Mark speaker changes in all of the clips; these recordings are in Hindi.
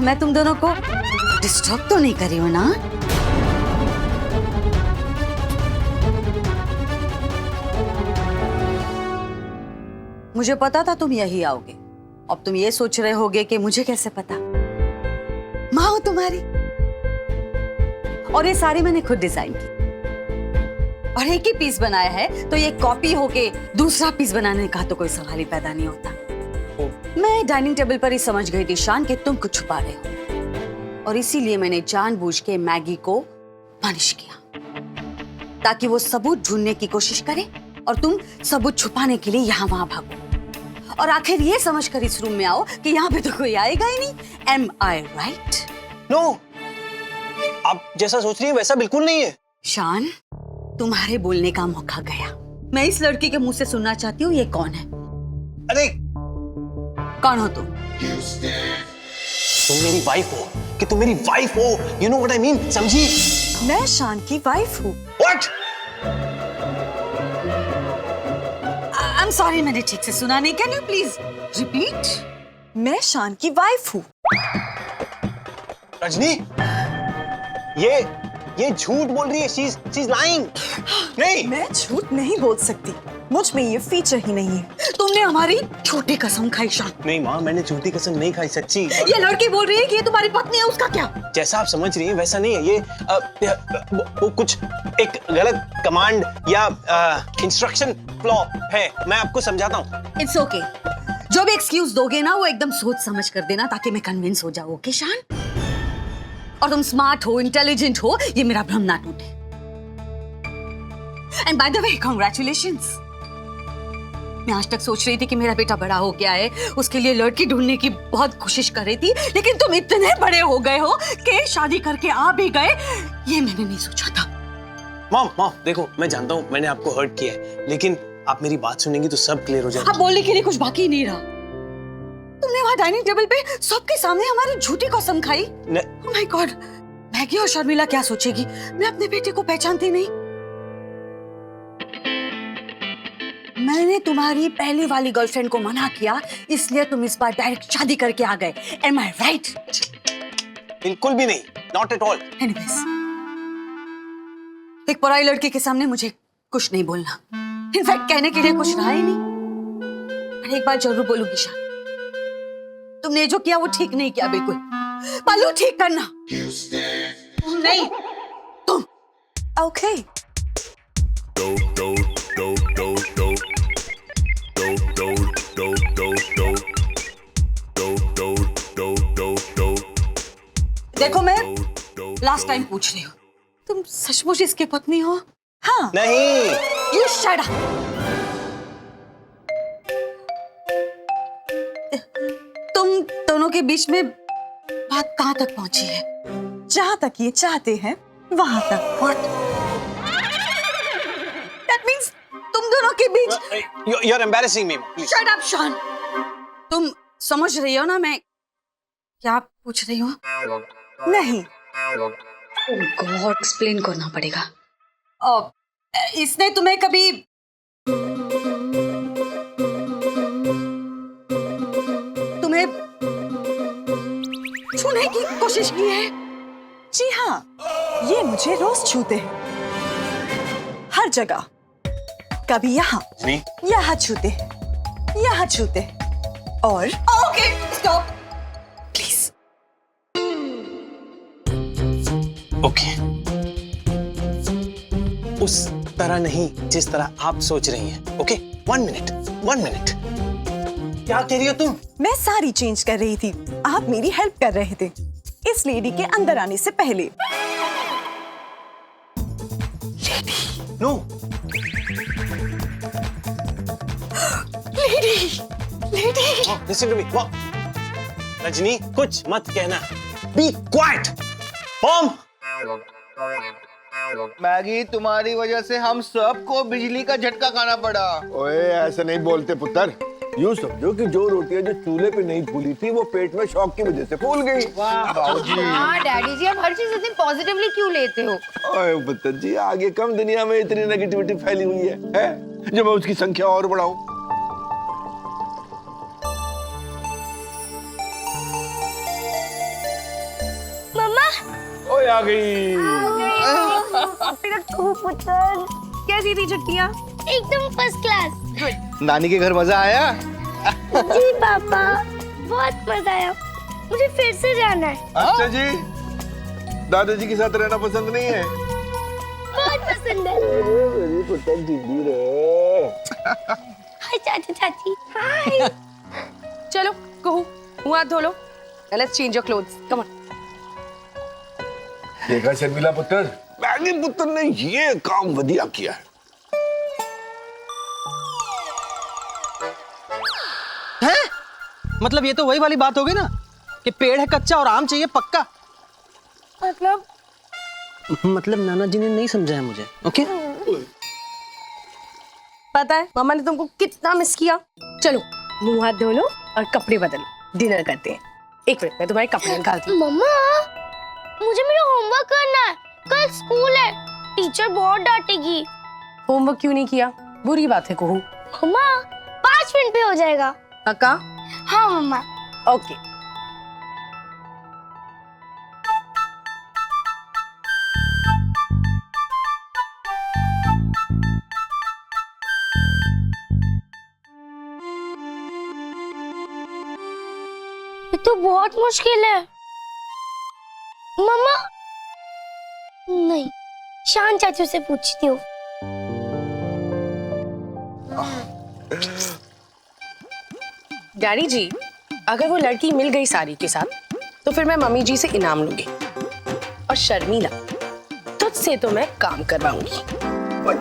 Speaker 1: मैं तुम दोनों को डिस्टर्ब तो नहीं करी हूं ना? मुझे पता था तुम यही आओगे। अब तुम ये सोच रहे होगे कि मुझे कैसे पता? माँ हूं तुम्हारी, और ये साड़ी मैंने खुद डिजाइन की, और एक ही पीस बनाया है, तो ये कॉपी होके दूसरा पीस बनाने का तो कोई सवाल ही पैदा नहीं होता। मैं डाइनिंग टेबल पर ही समझ गई थी शान कि तुम कुछ छुपा रहे हो, और इसीलिए मैंने जानबूझ के मैगी को पनिश किया, ताकि वो सबूत ढूंढने की कोशिश करे और तुम सबूत छुपाने के लिए यहाँ वहां भागो, और आखिर ये समझकर इस रूम में आओ कि यहाँ पे तो कोई आएगा ही नहीं। Am I right?
Speaker 2: No, आप जैसा सोच रही हैं वैसा बिल्कुल नहीं है।
Speaker 1: शान, तुम्हारे बोलने का मौका गया। मैं इस लड़की के मुंह से सुनना चाहती हूँ, ये कौन है?
Speaker 2: अरे
Speaker 1: कौन हो तुम?
Speaker 2: तुम मेरी वाइफ हो कि तुम मेरी वाइफ हो? You know what I mean? समझी?
Speaker 3: मैं शान की वाइफ हूँ।
Speaker 2: What?
Speaker 1: I'm sorry, मैंने ठीक से सुना नहीं। Can you please repeat?
Speaker 3: मैं शान की वाइफ हूँ।
Speaker 2: रजनी, ये झूठ बोल रही है। She's lying. नहीं,
Speaker 3: मैं झूठ नहीं बोल सकती, मुझ में ये फीचर ही नहीं है।
Speaker 1: तुमने हमारी झूठी कसम खाई शान।
Speaker 2: नहीं माँ, मैंने झूठी कसम नहीं खाई, सच्ची।
Speaker 1: ये लड़की बोल रही है कि ये तुम्हारी पत्नी है, उसका क्या?
Speaker 2: जैसा आप समझ रही हैं वैसा नहीं है। ये वो कुछ एक गलत कमांड या इंस्ट्रक्शन फ्लॉ है। मैं आपको समझाता हूँ।
Speaker 1: It's okay. जो भी एक्सक्यूज दोगे ना, वो एकदम सोच समझ कर देना, ताकि मैं कन्विंस हो जाऊँ। ओके शान? और तुम स्मार्ट हो, इंटेलिजेंट हो, ये मेरा भ्रम ना टूटे। And by the way, congratulations. मैं आज तक सोच रही थी कि मेरा बेटा बड़ा हो गया है, उसके लिए लड़की ढूंढने की बहुत कोशिश कर रही थी, लेकिन तुम इतने बड़े हो गए हो कि शादी करके आ भी गए, ये मैंने नहीं सोचा था।
Speaker 2: मॉम देखो, मैं जानता हूँ मैंने आपको हर्ट किया है, लेकिन आप मेरी बात सुनेंगी तो सब क्लियर हो जाएगा।
Speaker 1: अब बोलने के लिए कुछ बाकी नहीं रहा। तुमने वहां डाइनिंग टेबल पे सबके सामने हमारी झूठी कसम खाई। ओह माय गॉड, मैगी और शर्मिला क्या सोचेगी? मैं अपने बेटे को पहचानती नहीं। मैंने तुम्हारी पहली वाली गर्लफ्रेंड को मना किया, इसलिए तुम इस बार डायरेक्ट शादी करके आ गए। Am I right?
Speaker 2: बिल्कुल भी नहीं, नॉट एट ऑल।
Speaker 1: Anyways, एक पराई लड़की के सामने मुझे कुछ नहीं बोलना। इनफैक्ट कहने के लिए कुछ रहा ही नहीं। पर एक बात जरूर बोलूंगी शान, तुमने जो किया वो ठीक नहीं किया, बिल्कुल। पालू, ठीक करना। नहीं, तुम।
Speaker 3: ओके।
Speaker 1: देखो, मैं लास्ट टाइम पूछ रही हूँ, तुम सचमुच इसकी पत्नी हो?
Speaker 3: हाँ।
Speaker 2: नहीं।
Speaker 1: You shut up. तुम दोनों के बीच में बात कहाँ तक पहुंची है?
Speaker 3: जहाँ तक ये चाहते हैं वहां तक।
Speaker 1: What? That means तुम दोनों के बीच।
Speaker 2: You're embarrassing me, please.
Speaker 1: Shut up, शान। तुम समझ रही हो ना मैं क्या पूछ रही हूँ?
Speaker 3: नहीं।
Speaker 1: गॉड, एक्सप्लेन करना पड़ेगा। इसने तुम्हें कभी तुम्हें छूने की कोशिश की है?
Speaker 3: जी हाँ, ये मुझे रोज छूते हैं, हर जगह। कभी यहाँ, यहाँ छूते हैं, यहाँ छूते हैं, और
Speaker 1: ओके, स्टॉप प्लीज।
Speaker 2: ओके, उस तरह नहीं जिस तरह आप सोच रही हैं। Okay, 1 minute. क्या कह रही हो तुम?
Speaker 3: मैं साड़ी चेंज कर रही थी, आप मेरी हेल्प कर रहे थे इस लेडी के अंदर आने से पहले।
Speaker 2: No.
Speaker 1: Lady.
Speaker 2: Listen to me. Rajni, कुछ मत कहना। B quite. मॉम।
Speaker 4: मैगी, तुम्हारी वजह से हम सबको बिजली का झटका खाना पड़ा।
Speaker 5: ओए, ऐसे नहीं बोलते पुत्र। यूँ समझो कि जो रोटियां जो चूल्हे पे नहीं फूली थी वो पेट में शौक की वजह से फूल गई।
Speaker 4: वाह बाबूजी।
Speaker 6: हाँ डैडी जी, आप हर चीज इतनी पॉजिटिवली क्यों लेते हो?
Speaker 5: ओए पुत्र जी, आगे कम दुनिया में इतनी नेगेटिविटी फैली हुई है जो मैं उसकी संख्या और बढ़ाऊं। आ गई।
Speaker 6: कैसी थी छुट्टियाँ? एकदम फर्स्ट क्लास।
Speaker 4: नानी के घर मजा आया?
Speaker 6: जी पापा, बहुत मजा आया। मुझे फिर से जाना है।
Speaker 5: अच्छा जी, दादाजी के साथ रहना पसंद नहीं है?
Speaker 6: बहुत पसंद है।
Speaker 5: मेरी पुत्र जिंदी रहे।
Speaker 6: हाय चाची चाची। हाय।
Speaker 7: चलो कहू, मुंह हाथ धो लो। Let's change your clothes, come on.
Speaker 5: देखा शर्मिला पुत्र, मैंने पुत्र ने ये काम बढ़िया किया है।
Speaker 8: मतलब ये तो वही वाली बात हो गई ना कि पेड़ है कच्चा और आम चाहिए पक्का। मतलब नाना जी ने नहीं समझाया मुझे। ओके
Speaker 7: पता है मामा ने तुमको कितना मिस किया। चलो मुंह हाथ धो लो और कपड़े बदलो, डिनर करते हैं। एक मिनट मैं तुम्हारे कपड़े निकालती हूँ।
Speaker 6: मम्मा, मुझे मेरा होमवर्क करना है। कल स्कूल है, टीचर बहुत डांटेगी।
Speaker 7: होमवर्क क्यों नहीं किया? बुरी बात है कहू।
Speaker 6: मम्मा 5 मिनट पे हो जाएगा।
Speaker 7: पक्का?
Speaker 6: हाँ मम्मा।
Speaker 7: ओके।
Speaker 6: ये तो बहुत मुश्किल है। मम्मा नहीं, शान चाचू से पूछती हूँ।
Speaker 7: डैडी जी, अगर वो लड़की मिल गई सारी के साथ तो फिर मैं मम्मी जी से इनाम लूंगी। और शर्मिला, तुझसे तो मैं काम करवाऊंगी।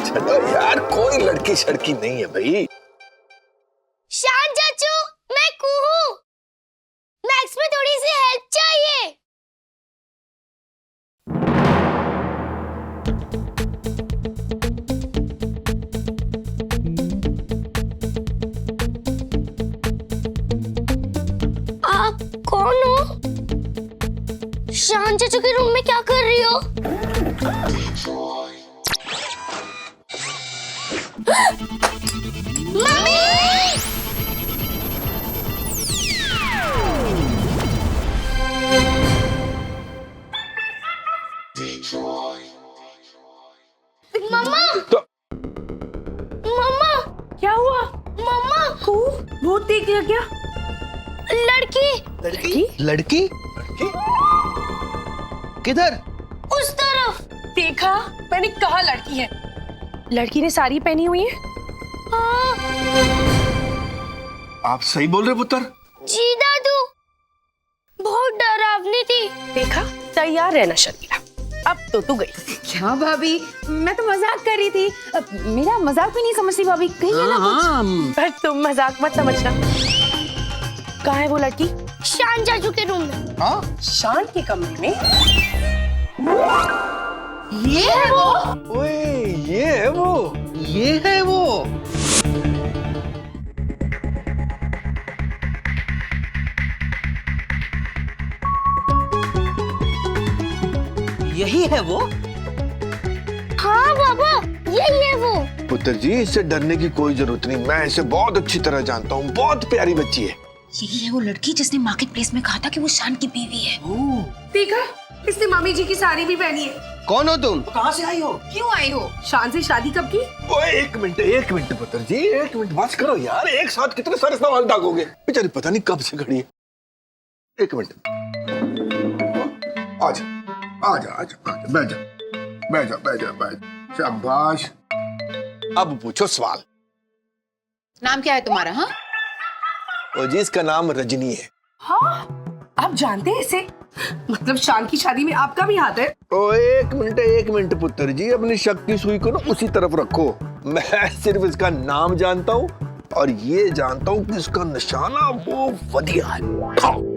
Speaker 5: चलो यार, कोई लड़की शड़की नहीं है भाई।
Speaker 6: शान चाचू, मैं कूहू। मैथ्स में थोड़ी सी हेल्प चाहिए। आप कौन हो? शान चाचू के रूम में क्या कर रही हो? मम्मी! मम्मा! मम्मा!
Speaker 7: क्या हुआ?
Speaker 6: मम्मा!
Speaker 7: भूत देख लिया क्या?
Speaker 6: लड़की!
Speaker 4: लड़की? किधर?
Speaker 6: उस तरफ।
Speaker 7: देखा, मैंने कहा लड़की है। लड़की ने साड़ी पहनी हुई है।
Speaker 6: हाँ।
Speaker 5: आप सही बोल रहे पुत्र।
Speaker 6: जी दादू, बहुत डरावनी थी।
Speaker 7: देखा, तैयार रहना शर्मिला। अब तो तू गई।
Speaker 1: क्या भाभी, मैं तो मजाक कर रही थी। मेरा मजाक भी नहीं समझती भाभी, कहीं है ना कुछ।
Speaker 7: पर तुम मजाक मत समझना। कहाँ है वो लड़की?
Speaker 6: शान चाचू के रूम में।
Speaker 4: हाँ?
Speaker 7: शान के कमरे में।
Speaker 6: ये है वो।
Speaker 5: ओए, ये है वो।
Speaker 4: ये है वो।
Speaker 8: यही है वो।
Speaker 6: हाँ बाबा, यही है वो।
Speaker 5: पुत्र जी, इससे डरने की कोई जरूरत नहीं। मैं इसे बहुत अच्छी तरह जानता हूँ। बहुत प्यारी बच्ची है।
Speaker 1: यही है वो लड़की जिसने मार्केट प्लेस में कहा था कि वो शान की बीवी है।
Speaker 7: देखा, इसने मामी जी की साड़ी भी पहनी है।
Speaker 4: कौन हो तुम?
Speaker 8: कहाँ से आई हो?
Speaker 7: क्यों आई हो? शान से शादी कब की?
Speaker 5: ओए, एक मिनट पुत्र जी, एक मिनट बस करो यार। एक साथ कितने सारे सवाल दागोगे? बेचारी पता नहीं कब से खड़ी है। एक मिनट, आजा आजा आजा आजा, बैठ जा। शाबाश। अब पूछो सवाल।
Speaker 9: नाम क्या है तुम्हारा? हाँ,
Speaker 5: और जी, इसका नाम रजनी है।
Speaker 7: हाँ, आप जानते हैं इसे? मतलब शान की शादी में आपका भी हाथ है?
Speaker 5: ओ, एक मिनट पुत्र जी, अपनी शक की सुई को ना उसी तरफ रखो। मैं सिर्फ इसका नाम जानता हूँ और ये जानता हूँ कि इसका निशाना वो वधिया है।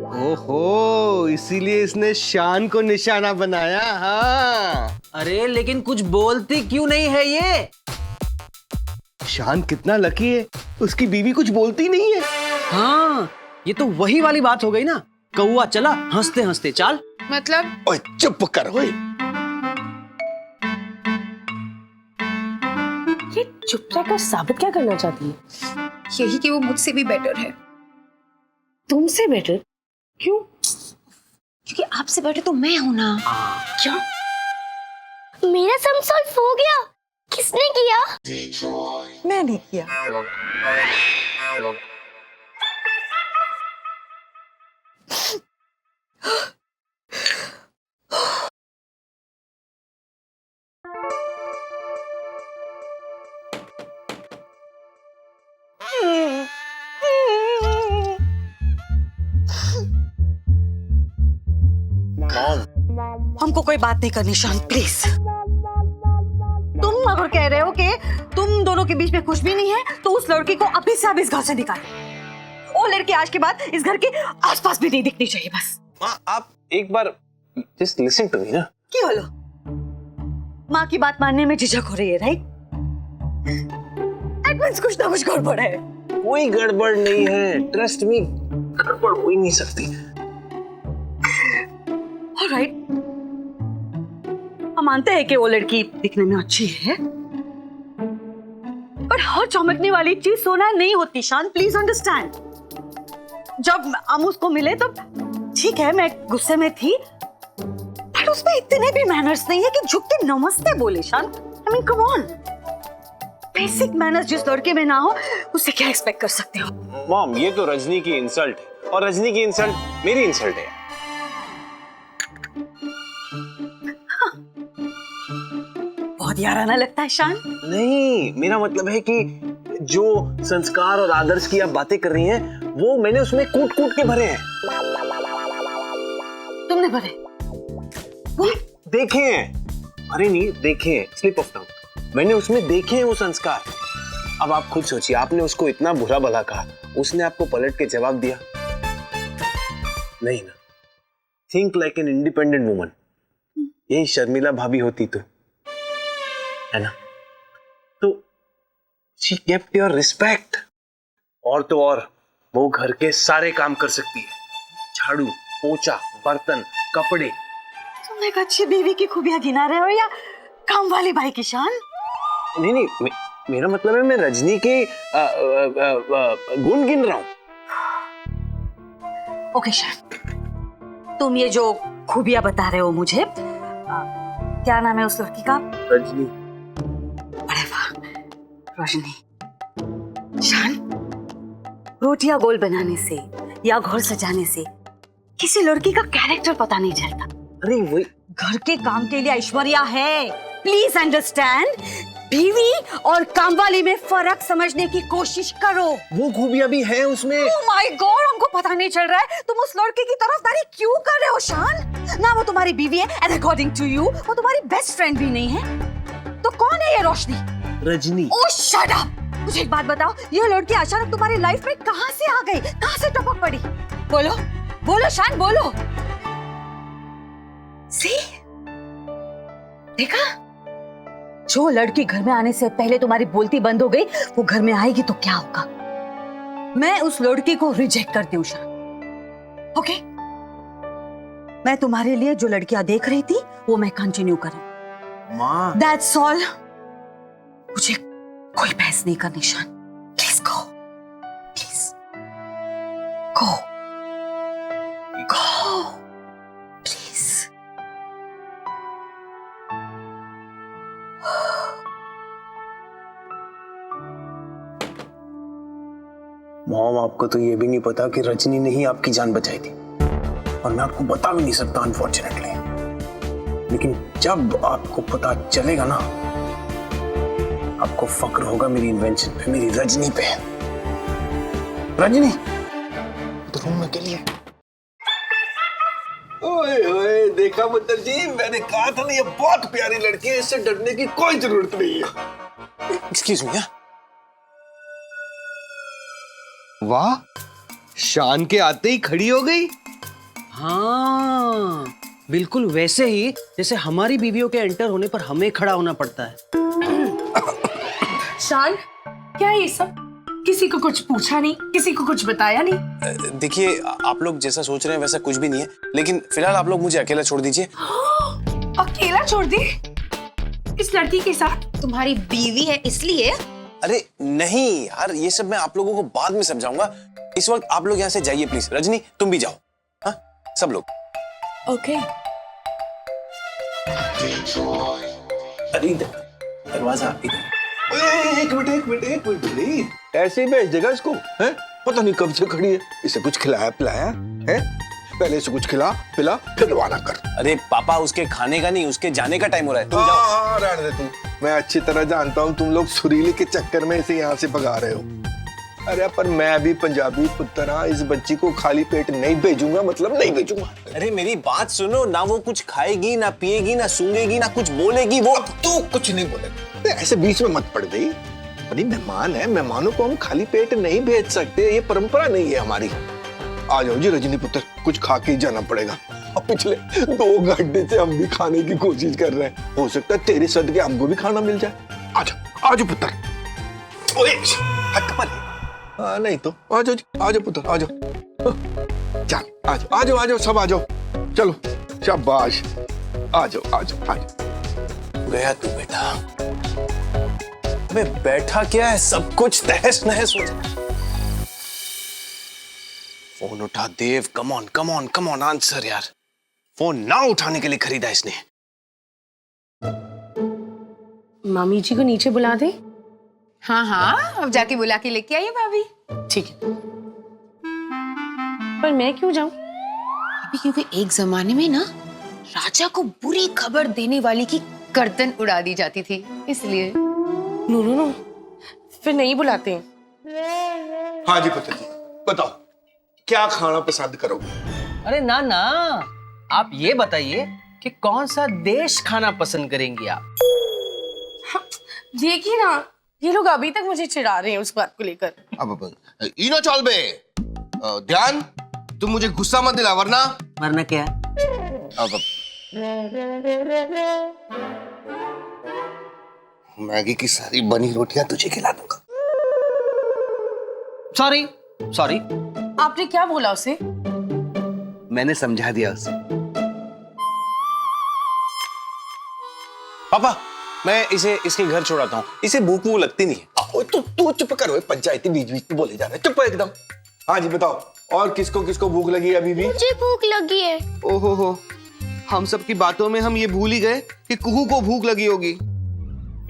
Speaker 4: ओहो, इसीलिए इसने शान को निशाना बनाया। हाँ,
Speaker 8: अरे लेकिन कुछ बोलती क्यों नहीं है ये?
Speaker 4: शान कितना लकी है, उसकी बीवी कुछ बोलती नहीं है।
Speaker 8: हाँ, ये तो वही वाली बात हो गई ना। कौआ चला हंसते हंसते चाल।
Speaker 9: मतलब
Speaker 5: ओए चुप कर। ओए,
Speaker 7: ये चुप रहकर साबित क्या करना चाहती है?
Speaker 9: यही कि वो मुझसे भी बेटर है।
Speaker 7: तुमसे बेटर? क्यों?
Speaker 9: क्योंकि आपसे बड़े तो मैं हूं ना।
Speaker 7: क्या?
Speaker 6: मेरा सम सॉल्व हो गया। किसने किया?
Speaker 3: मैंने किया।
Speaker 1: हमको कोई बात नहीं करनी शान, प्लीज। तुम अगर कह रहे हो कि तुम दोनों के बीच में कुछ भी नहीं है तो उस लड़की को अभी से आप इस घर से निकालो। वो लड़की आज के बाद इस घर के आसपास भी नहीं दिखनी चाहिए बस।
Speaker 2: माँ आप एक बार जस्ट लिसन टू मी ना।
Speaker 1: क्या बोलो? माँ की बात मानने में झिझक हो रही है, राइट? एडवांस कुछ ना कुछ गड़बड़ है।
Speaker 2: कोई गड़बड़ नहीं है, ट्रस्ट मी, गड़बड़ हो ही नहीं सकती।
Speaker 1: ऑलराइट, हम मानते हैं कि वो लड़की दिखने में अच्छी है, पर हर चमकने वाली चीज सोना नहीं होती शान, प्लीज अंडरस्टैंड। जब हम उसको मिले तो ठीक है मैं गुस्से में थी, पर उसमें इतने भी मैनर्स नहीं है कि झुक के नमस्ते बोले शान। I mean come on, basic manners जिस लड़के में ना हो उससे क्या एक्सपेक्ट कर सकते हो?
Speaker 2: मॉम ये तो रजनी की इंसल्ट है और रजनी की इंसल्ट मेरी इंसल्ट है।
Speaker 1: बहुत याराना लगता है शान।
Speaker 2: नहीं, मेरा मतलब है कि जो संस्कार और आदर्श की आप बातें कर रही हैं वो मैंने उसमें कूट कूट के भरे हैं।
Speaker 1: तुमने भरे?
Speaker 2: देखे हैं, अरे नहीं देखे हैं, स्लिप ऑफ टंग, मैंने उसमें देखे हैं वो संस्कार। अब आप खुद सोचिए, आपने उसको इतना बुरा भला कहा, उसने आपको पलट के जवाब दिया? नहीं ना। Think like an independent woman. यही शर्मिला भाभी होती तो, है ना? तो शी केप्ट योर रिस्पेक्ट। और तो और वो घर के सारे काम कर सकती है, झाड़ू, पोछा, बर्तन, कपड़े।
Speaker 1: तुम एक अच्छी बीवी की खूबियां गिना रहे हो या काम वाली भाई की शान?
Speaker 2: नहीं, मेरा मतलब है मैं रजनी के गुण गिन रहा हूं।
Speaker 1: ओके शान, तुम ये जो खूबियां बता रहे हो मुझे, क्या नाम है उस लड़की का?
Speaker 2: रजनी।
Speaker 1: अरे वाह, रजनी। शान, रोटियां गोल बनाने से या घर सजाने से किसी लड़की का कैरेक्टर पता नहीं चलता।
Speaker 2: अरे वही,
Speaker 1: घर के काम के लिए ऐश्वर्या है, प्लीज अंडरस्टैंड। बीवी और कामवाली में फर्क समझने की कोशिश करो।
Speaker 2: वो खूबियां भी हैं उसमें।
Speaker 1: Oh my God, हमको पता नहीं चल रहा है तुम उस लड़के की तरफदारी क्यों कर रहे हो शान? ना वो तुम्हारी बीवी है and according to you वो तुम्हारी बेस्ट फ्रेंड भी नहीं है, तो कौन है ये रोशनी?
Speaker 2: रजनी।
Speaker 1: Oh shut up! मुझे एक बात बताओ, ये लड़की अचानक तुम्हारी लाइफ में कहां से आ गई, कहां से टपक पड़ी? बोलो बोलो शान, बोलो। सी, देखा, जो लड़की घर में आने से पहले तुम्हारी बोलती बंद हो गई वो घर में आएगी तो क्या होगा? मैं उस लड़की को रिजेक्ट करती हूँ शान। ओके, मैं तुम्हारे लिए जो लड़कियां देख रही थी वो मैं कंटिन्यू करूं।
Speaker 2: माँ,
Speaker 1: दैट्स ऑल। मुझे कोई बहस नहीं करनी शान, please go, please go, go, please.
Speaker 2: Mom आपको तो ये भी नहीं पता कि रजनी ने ही आपकी जान बचाई थी, और मैं आपको बता भी नहीं सकता अनफॉर्चुनेटली। लेकिन जब आपको पता चलेगा ना, आपको फक्र होगा मेरी इन्वेंशन पे, मेरी रजनी पे। रजनी तो रूम में के लिए।
Speaker 5: ओए ओए, देखा पुत्र जी, मैंने कहा था ना ये बहुत प्यारी लड़की है, इससे डरने की कोई जरूरत नहीं है।
Speaker 2: Excuse me.
Speaker 4: वाह, शान के आते ही खड़ी हो गई।
Speaker 8: हाँ, बिल्कुल वैसे ही जैसे हमारी बीवियों के एंटर होने पर हमें खड़ा होना पड़ता है।
Speaker 7: शान, क्या है ये सब? किसी को कुछ पूछा नहीं, किसी को कुछ बताया नहीं।
Speaker 2: देखिए, आप लोग जैसा सोच रहे हैं वैसा कुछ भी नहीं है, लेकिन फिलहाल आप लोग मुझे अकेला छोड़ दीजिए।
Speaker 7: अकेला छोड़ दी? इस लड़की के साथ?
Speaker 9: तुम्हारी बीवी है इसलिए?
Speaker 2: अरे नहीं यार, ये सब मैं आप लोगों को बाद में समझाऊंगा। इस वक्त आप लोग यहाँ से जाइए प्लीज। रजनी तुम भी जाओ। हाँ, सब लोग।
Speaker 3: ओके।
Speaker 2: अरे दरवाजा इधर।
Speaker 5: एक मिनट प्लीज। ऐसे ही भेज देगा इसको, हैं? पता नहीं कब से खड़ी है। इसे कुछ खिलाया पिलाया है? पहले इसे कुछ खिला पिला फिर रवाना कर।
Speaker 2: अरे पापा, उसके खाने का नहीं, उसके जाने का टाइम हो रहा है। तुम जाओ।
Speaker 5: हाँ, रहने दे तुम। मैं अच्छी तरह जानता हूँ तुम लोग सुरीली के चक्कर में इसे यहाँ से भगा रहे हो। अरे पर मैं भी पंजाबी पुत्र हाँ, इस बच्ची को खाली पेट नहीं भेजूंगा, मतलब नहीं भेजूंगा।
Speaker 2: अरे मेरी बात सुनो ना, वो कुछ खाएगी ना पिएगी ना सूंघेगी ना कुछ बोलेगी। वो
Speaker 5: तू कुछ नहीं बोलेगा। ऐसे बीच में मत पड़ गई। अरे मेहमान है, मेहमानों को हम खाली पेट नहीं भेज सकते, ये परंपरा नहीं है हमारी। आ जाओ जी रजनी पुत्र, कुछ खा के ही जाना पड़ेगा। अब पिछले 2 घंटे से हम भी खाने की कोशिश कर रहे हैं, हो सकता है तेरे सदके हमको भी खाना मिल जाए। आ जाओ पुत्र। ओए हट पर। हाँ नहीं तो आ जाओ पुत्र, आ जाओ। चल आ जाओ सब आ जाओ। चलो शाबाश, आ जाओ।
Speaker 2: गया तू बेटा। अबे बैठा क्या है, सब कुछ तहस नहस हो जाए। फोन उठा देव, कम ऑन आंसर यार। फोन ना उठाने के लिए खरीदा इसने।
Speaker 7: मम्मी जी को नीचे बुला दे।
Speaker 9: हाँ अब जाके बुला के लेके आइए भाभी।
Speaker 7: ठीक है, पर मैं क्यों जाऊं?
Speaker 9: अभी क्योंकि एक जमाने में ना राजा को बुरी खबर देने वाली की गर्दन उड़ा दी जाती थी, इसलिए।
Speaker 7: नो, फिर नहीं बुलाते हैं।
Speaker 5: हाँ जी पुत्र जी, बताओ क्या खाना पसंद करोगे?
Speaker 8: अरे ना, आप ये बताइए कि कौन सा देश खाना पसंद करेंगी आप?
Speaker 7: देखिए ना, ये लोग अभी तक मुझे चिढ़ा रहे हैं उस बात को लेकर।
Speaker 4: अब इनो चल बे। ध्यान, तुम मुझे गुस्सा मत दिला वरना
Speaker 8: क्या?
Speaker 4: अब मैगी की सारी बनी रोटियां तुझे खिला दूंगा।
Speaker 8: सॉरी,
Speaker 7: आपने क्या बोला उसे?
Speaker 8: मैंने समझा दिया उसे।
Speaker 2: पापा, मैं इसे इसके घर छोड़ाता हूँ, इसे भूख लगती नहीं है।
Speaker 5: तू चुप करो, पंचायती बीच में बोले जा रहे हैं, चुप एकदम। हाँ जी बताओ, और किसको भूख लगी है अभी भी?
Speaker 6: मुझे भूख लगी है।
Speaker 4: ओहो हो, हम सब की बातों में हम ये भूल ही गए कि कुहू को भूख लगी होगी।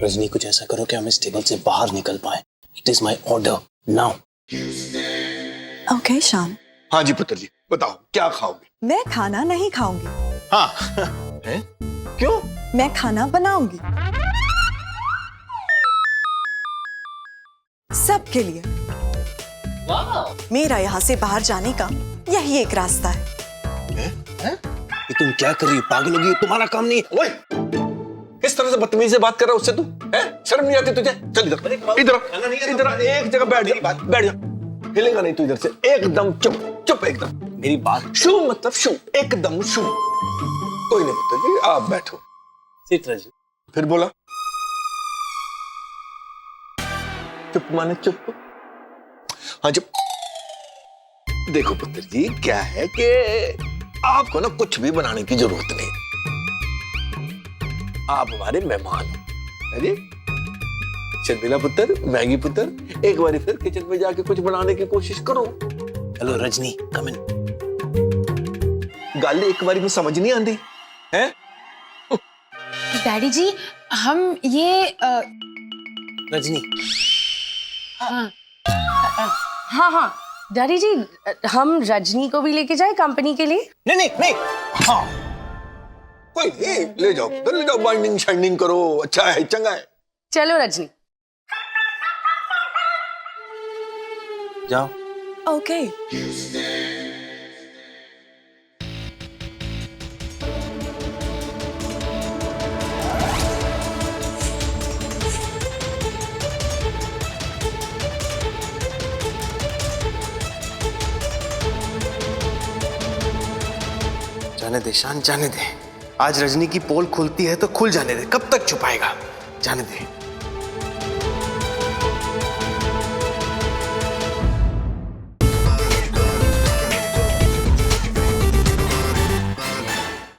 Speaker 2: रजनी, कुछ ऐसा करो कि हम इस टेबल से बाहर निकल पाए। It is my order now.
Speaker 3: Okay शान।
Speaker 5: हाँ जी पुत्र जी, बताओ क्या खाओगे?
Speaker 3: मैं खाना नहीं खाऊंगी।
Speaker 2: हाँ
Speaker 5: हैं? क्यों?
Speaker 3: मैं खाना बनाऊंगी सबके लिए। मेरा यहाँ से बाहर जाने का यही एक रास्ता है।
Speaker 2: ये तुम क्या कर रही हो? पागल होगी, तुम्हारा काम नहीं है।
Speaker 5: ओए, किस तरह से बदतमीजी से बात कर रहा है उससे तू? हैं? शर्म नहीं आती तुझे? चल इधर एक जगह बैठ जा। हिलेगा नहीं तू इधर से, एकदम चुप एकदम।
Speaker 2: मेरी बात
Speaker 5: शू मतलब शू, एकदम शू। कोई नहीं पुत्र जी, आप बैठो।
Speaker 2: सिर्फ रजनी।
Speaker 5: फिर बोला चुप माने चुप। हाँ चुप। देखो पुत्र जी, क्या है कि आपको ना कुछ भी बनाने की जरूरत नहीं। आप हमारे मेहमान हो। अरे शर्मिला पुत्र, मैगी पुत्र, एक बार फिर किचन में जाके कुछ बनाने की कोशिश करो।
Speaker 2: हेलो रजनी, कम इन।
Speaker 5: गल एक बारी में समझ नहीं आती है?
Speaker 9: डैडी जी, हम ये
Speaker 2: रजनी,
Speaker 7: हाँ, डैडी जी, हम रजनी को भी लेके जाए कंपनी के लिए?
Speaker 2: नहीं। हाँ,
Speaker 5: कोई नहीं, ले जाओ पुत्र, ले जाओ, बाइंडिंग शाइंडिंग करो, अच्छा है, चंगा है।
Speaker 7: चलो रजनी।
Speaker 2: जाओ।
Speaker 3: ओके।
Speaker 2: जाने दे शान, जाने दे। आज रजनी की पोल खुलती है तो खुल जाने दे, कब तक छुपाएगा? जाने दे।